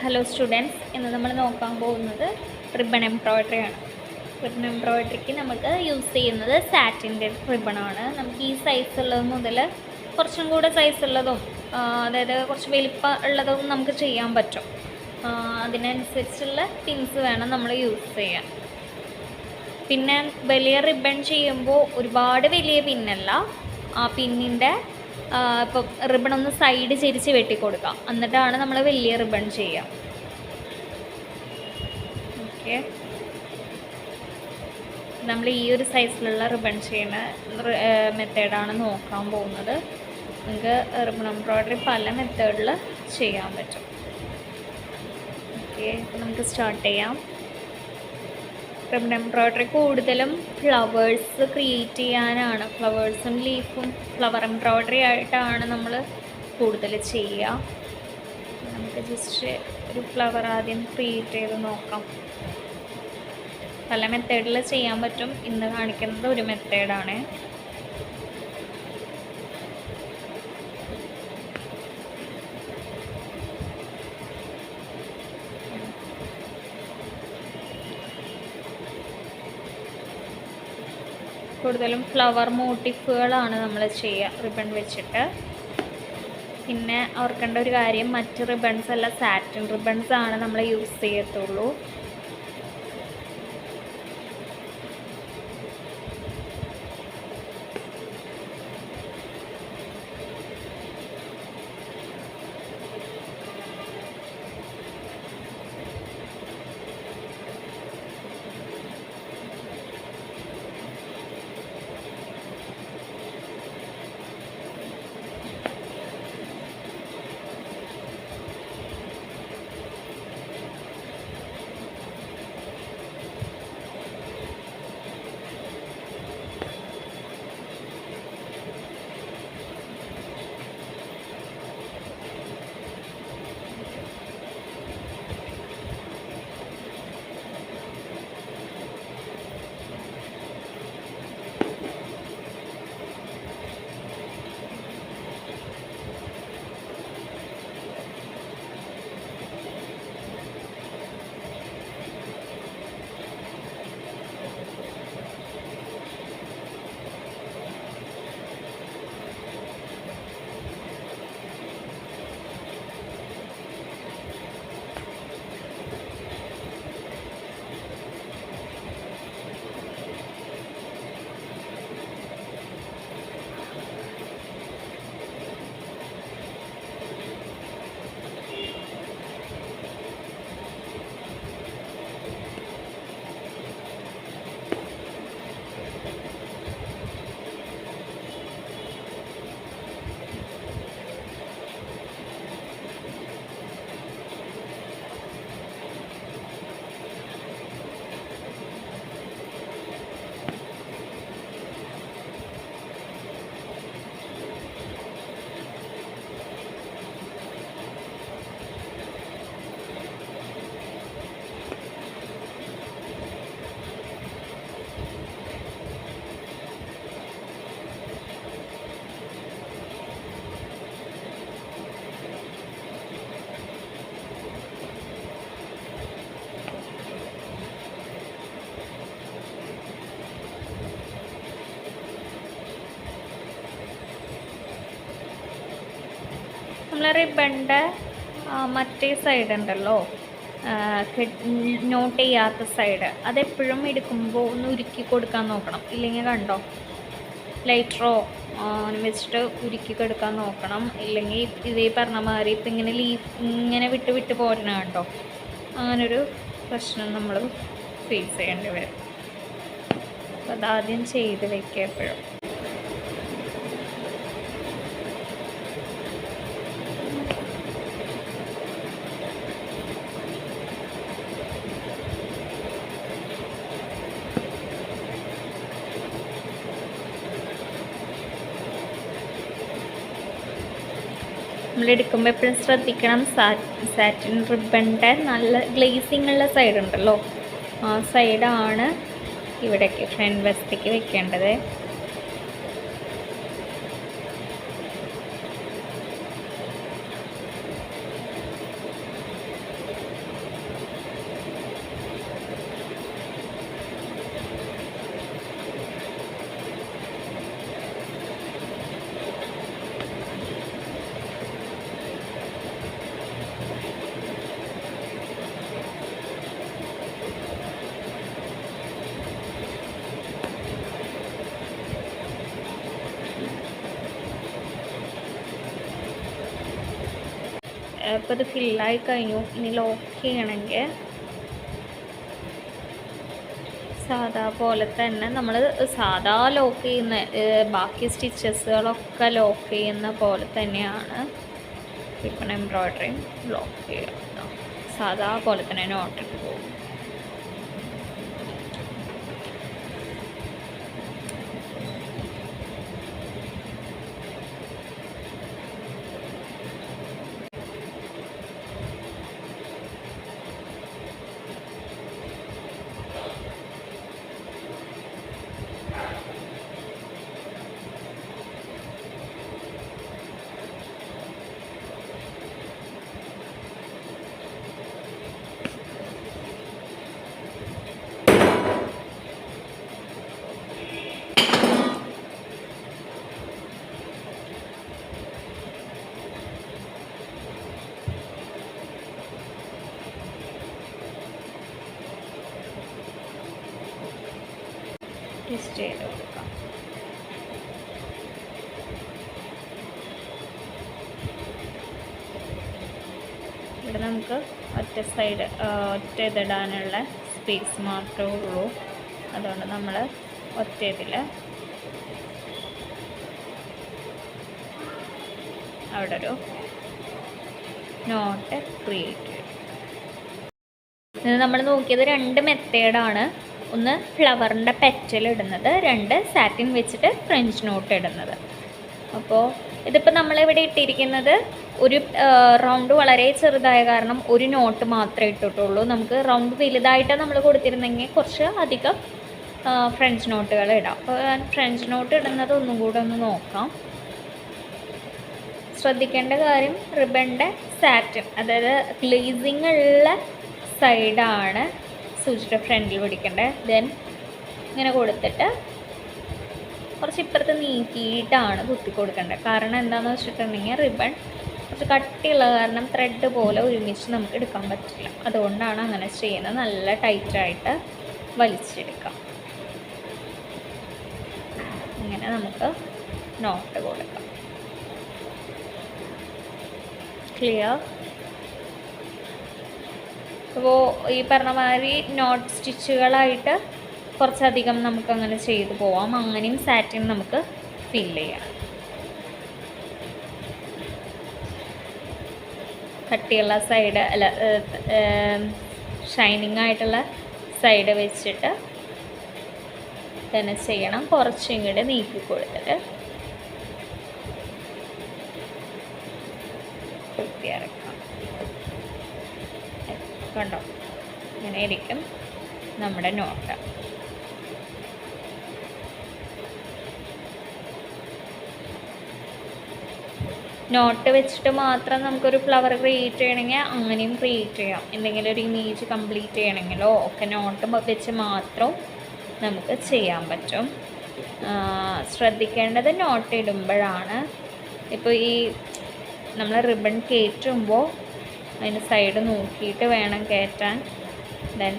Hello students, ഇന്ന് നമ്മൾ നോക്കാൻ പോകുന്നത് റിബൺ എംബ്രോയ്ഡറി ആണ്. റിബൺ എംബ്രോയ്ഡറിക്ക് നമുക്ക് യൂസ് ചെയ്യുന്നത് സാറ്റിൻ്റെ റിബണാണ്. നമുക്ക് ഈ സൈസ് ഉള്ളത് മുതൽ കുറച്ചും കൂടെ സൈസ് ഉള്ളതും അതായത് കുറച്ച് വലിപ്പം ഉള്ളതും നമുക്ക് ചെയ്യാൻ പറ്റും. അതിനനുസരിച്ചുള്ള പിൻസ് വേണം നമ്മൾ യൂസ് ചെയ്യാൻ. പിന്നെ വലിയ റിബൺ ചെയ്യുമ്പോൾ ഒരുപാട് വലിയ പിന്നല്ല, ആ പിന്നിൻ്റെ ഇപ്പം റിബൺ ഒന്ന് സൈഡ് ചെരിച്ച് വെട്ടിക്കൊടുക്കാം, എന്നിട്ടാണ് നമ്മൾ വലിയ റിബൺ ചെയ്യുക. ഓക്കെ, നമ്മൾ ഈ ഒരു സൈസിലുള്ള റിബൺ ചെയ്യുന്ന മെത്തേഡാണ് നോക്കാൻ പോകുന്നത്. നമുക്ക് റിബൺ എംബ്രോയ്ഡറി പല മെത്തേഡിൽ ചെയ്യാൻ പറ്റും. ഓക്കെ, അപ്പോൾ നമുക്ക് സ്റ്റാർട്ട് ചെയ്യാം. റിബൺ എംബ്രോയ്ഡറി കൂടുതലും ഫ്ലവേഴ്സ് ക്രിയേറ്റ് ചെയ്യാനാണ്. ഫ്ലവേഴ്സും ലീഫും ഫ്ലവർ എംബ്രോയ്ഡറി ആയിട്ടാണ് നമ്മൾ കൂടുതൽ ചെയ്യുക. നമുക്ക് ജസ്റ്റ് ഒരു ഫ്ലവർ ആദ്യം ക്രിയേറ്റ് ചെയ്ത് നോക്കാം. പല മെത്തേഡിൽ ചെയ്യാൻ പറ്റും. ഇന്ന് കാണിക്കുന്നത് ഒരു മെത്തേഡാണ്. കൂടുതലും ഫ്ലവർ മോട്ടിഫുകളാണ് നമ്മൾ ചെയ്യുക റിബൺ വെച്ചിട്ട്. പിന്നെ ഓർക്കേണ്ട ഒരു കാര്യം, മറ്റ് റിബൺസ് അല്ല, സാറ്റിൻ റിബൺസ് ആണ് നമ്മൾ യൂസ് ചെയ്യത്തുള്ളൂ. നമ്മൾ റിബണിൻ്റെ മറ്റേ സൈഡ് ഉണ്ടല്ലോ, നോട്ട് ചെയ്യാത്ത സൈഡ്, അതെപ്പോഴും എടുക്കുമ്പോൾ ഒന്ന് ഉരുക്കി കൊടുക്കാൻ നോക്കണം. ഇല്ലെങ്കിൽ കണ്ടോ, ലൈറ്ററോ വെച്ചിട്ട് ഉരുക്കി കൊടുക്കാൻ നോക്കണം. ഇല്ലെങ്കിൽ ഇതേ പറഞ്ഞ മാതിരി ഇപ്പം ഇങ്ങനെ ലീഫ് ഇങ്ങനെ വിട്ട് വിട്ട് പോരണ കണ്ടോ, അങ്ങനൊരു പ്രശ്നം നമ്മൾ ഫേസ് ചെയ്യേണ്ടി വരും. അപ്പോൾ അതാദ്യം ചെയ്ത് വയ്ക്കുക എപ്പോഴും. നമ്മളെടുക്കുമ്പോൾ എപ്പോഴും ശ്രദ്ധിക്കണം, സാറ്റിൻ റിബണിൻ്റെ നല്ല ഗ്ലേസിങ് ഉള്ള സൈഡ് ഉണ്ടല്ലോ, ആ സൈഡാണ് ഇവിടേക്ക് ഫ്രണ്ട് വശത്തേക്ക് വെക്കേണ്ടത്. ഇപ്പോൾ ഇത് ഫില്ലായി കഴിഞ്ഞു. ഇനി ലോക്ക് ചെയ്യണമെങ്കിൽ സാധാ പോലെ തന്നെ നമ്മൾ സാധാ ലോക്ക് ചെയ്യുന്ന ബാക്കി സ്റ്റിച്ചസുകളൊക്കെ ലോക്ക് ചെയ്യുന്ന പോലെ തന്നെയാണ് റിബൺ എംബ്രോയ്ഡറി ലോക്ക് ചെയ്യുക. സാധാ പോലെ തന്നെ നോട്ടിട്ട് പോകും. ട്വിസ്റ്റ് ചെയ്ത് കൊടുക്കാം. ഇവിടെ നമുക്ക് ഒറ്റ സൈഡ് ഒറ്റ ഇതിടാനുള്ള സ്പേസ് മാത്രമേ ഉള്ളൂ. അതുകൊണ്ട് നമ്മൾ ഒറ്റ ഇതിൽ അവിടെ ഒരു നോട്ട് ക്രിയേറ്റ് ചെയ്യും. ഇത് നമ്മൾ നോക്കിയത് 2 മെത്തേഡാണ്. ഒന്ന് ഫ്ലവറിൻ്റെ പെറ്റൽ ഇടുന്നത്, 2 സാറ്റിൻ വെച്ചിട്ട് ഫ്രഞ്ച് നോട്ട് ഇടുന്നത്. അപ്പോൾ ഇതിപ്പോൾ നമ്മളിവിടെ ഇട്ടിരിക്കുന്നത് ഒരു റൗണ്ട് വളരെ ചെറുതായ കാരണം ഒരു നോട്ട് മാത്രമേ ഇട്ടിട്ടുള്ളൂ. നമുക്ക് റൗണ്ട് വലുതായിട്ട് നമ്മൾ കൊടുത്തിരുന്നെങ്കിൽ കുറച്ച് അധികം ഫ്രഞ്ച് നോട്ടുകൾ ഇടാം. അപ്പോൾ ഫ്രഞ്ച് നോട്ട് ഇടുന്നത് ഒന്നും കൂടെ ഒന്ന് നോക്കാം. ശ്രദ്ധിക്കേണ്ട കാര്യം റിബണിൻ്റെ സാറ്റിൻ, അതായത് ഗ്ലേസിങ് ഉള്ള സൈഡാണ് സൂചിയുടെ ഫ്രണ്ടിൽ പിടിക്കേണ്ടത്. ദെൻ ഇങ്ങനെ കൊടുത്തിട്ട് കുറച്ച് ഇപ്പുറത്ത് നീക്കിയിട്ടാണ് കുത്തി കൊടുക്കേണ്ടത്. കാരണം എന്താണെന്ന് വെച്ചിട്ടുണ്ടെങ്കിൽ റിബൺ കുറച്ച് കട്ടിയുള്ള കാരണം ത്രെഡ് പോലെ ഒരുമിച്ച് നമുക്ക് എടുക്കാൻ പറ്റില്ല. അതുകൊണ്ടാണ് അങ്ങനെ ചെയ്യുന്നത്. നല്ല ടൈറ്റായിട്ട് വലിച്ചെടുക്കാം. ഇങ്ങനെ നമുക്ക് നോട്ട് കൊടുക്കാം. ക്ലിയർ? അപ്പോൾ ഈ പറഞ്ഞ മാതിരി നോട്ട് സ്റ്റിച്ചുകളായിട്ട് കുറച്ചധികം നമുക്കങ്ങനെ ചെയ്തു പോവാം. അങ്ങനെയും സാറ്റിൻ നമുക്ക് ഫില്ല് ചെയ്യാം. കട്ടിയുള്ള സൈഡ് അല്ല, ഷൈനിങ് ആയിട്ടുള്ള സൈഡ് വെച്ചിട്ട് തന്നെ ചെയ്യണം. കുറച്ചും കൂടെ നീക്കി കൊടുത്തിട്ട് വൃത്തിയാക്കാം. കണ്ടോ, ഇങ്ങനെ ഇരിക്കും നമ്മുടെ നോട്ട്. നോട്ട് വെച്ചിട്ട് മാത്രം നമുക്കൊരു ഫ്ലവർ ക്രിയേറ്റ് ചെയ്യണമെങ്കിൽ അങ്ങനെയും ക്രിയേറ്റ് ചെയ്യാം. എന്തെങ്കിലും ഒരു ഇമേജ് കംപ്ലീറ്റ് ചെയ്യണമെങ്കിലോ ഒക്കെ നോട്ട് വെച്ച് മാത്രം നമുക്ക് ചെയ്യാൻ പറ്റും. ശ്രദ്ധിക്കേണ്ടത് നോട്ട് ഇടുമ്പോഴാണ്. ഇപ്പോൾ ഈ നമ്മൾ റിബൺ കയറ്റുമ്പോൾ അതിന് സൈഡ് നോക്കിയിട്ട് വേണം കയറ്റാൻ. ദെൻ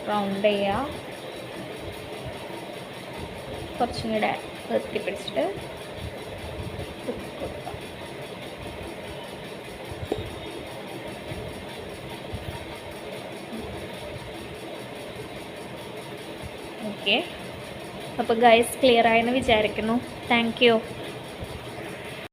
റൗണ്ട് ചെയ്യുക. കുറച്ചും കൂടെ എത്തിപ്പിടിച്ചിട്ട് കൊടുക്കുക. ഓക്കെ, അപ്പോൾ ഗൈസ് ക്ലിയർ ആയെന്ന് വിചാരിക്കുന്നു. Thank you.